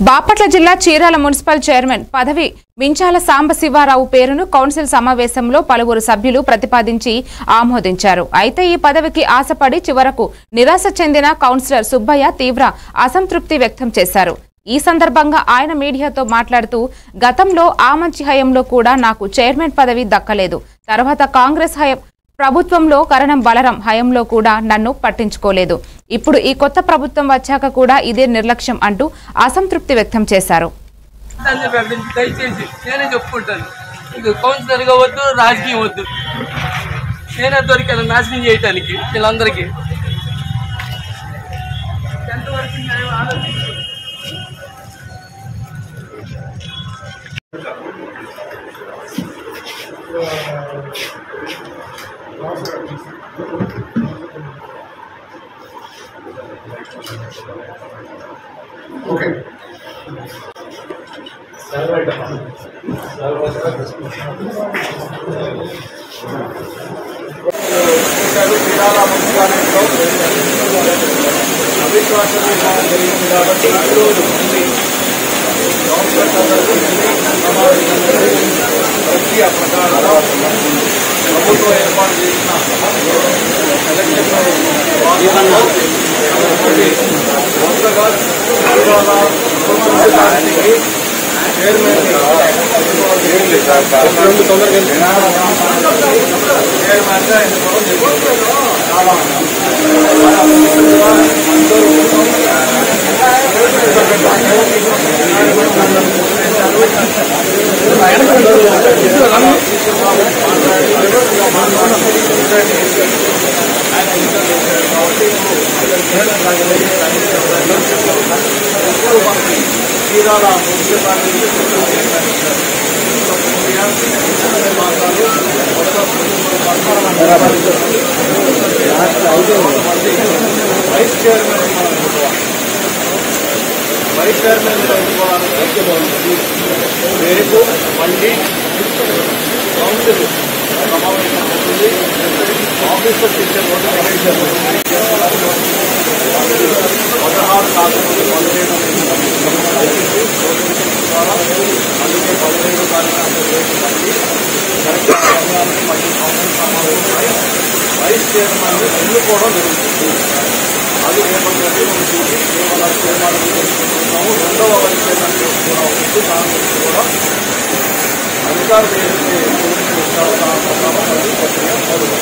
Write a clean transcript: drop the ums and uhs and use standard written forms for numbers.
బాపట్ల జిల్లా Chirala municipal chairman పదవి మించాల సాంబశివరావు పేరును కౌన్సిల్ సమావేశంలో పలువురు సభ్యులు ప్రతిపాదించి ఆమోదించారు. అయితే ఈ పదవికి ఆశపడి చివరకు నిరాశ చెందిన కౌన్సిలర్ సుబ్బయ్య తీవ్ర అసంతృప్తి వ్యక్తం చేశారు. ఈ సందర్భంగా ఆయన మీడియాతో మాట్లాడుతూ, గతంలో ఆమంచి హయంలో కూడా నాకు చైర్మన్ పదవి దక్కలేదు. తర్వాత కాంగ్రెస్ ప్రభుత్వంలో కరణం బలరాం హయంలో కూడా నన్ను పట్టించుకోలేదు. ఇప్పుడు ఈ కొత్త ప్రభుత్వం వచ్చాక కూడా ఇదే నిర్లక్ష్యం అంటూ అసంతృప్తి వ్యక్తం చేశారు. దయచేసి నేనే చెప్పుకుంటాను, కౌన్సిలర్ గా వద్దు, రాజకీయం వద్దు, నేనే దొరికాను నాశనం చేయటానికి వీళ్ళందరికీ. ఎంతవరకు న్యాయం ఆలోచించారు. ఓకే చీరాల మున్సిపాలిటీలో అవిశ్వాసం జరిగింది కాబట్టి ఈరోజు ప్రక్రియ ప్రకారంగా ప్రభుత్వం ఏర్పాటు చేసిన ఎలక్షన్లో కొత్తగా చీరాల మున్సిపాలిటీకి చైర్మన్ చైర్మన్గా ఎన్నుకోవడం జరిగింది. చాలా చీరాల మున్సిపాలిటీ వైస్ చైర్మన్ ఎన్నుకోవడానికి రేపు మళ్ళీ కౌన్సిల్ సమావేశం అవుతుంది. ఆఫీసర్ ఇచ్చే ఓటు కమిషన్ 16 కాకుండా 17 అందుకే 17 తారీఖు మళ్ళీ కౌన్సిల్ సమావేశమై వైస్ చైర్మన్ ఎన్నుకోవడం జరుగుతుంది. అది రేపటి మనం చూసి కేవలం చైర్మన్ తెలుసుకుంటున్నాము. రెండవ వైస్ చైర్మన్ కూడా ఉంటుంది. దాని గురించి కూడా అధికారులు ఏదైతే ప్రకారం అది ప్రక్రియ మొదలు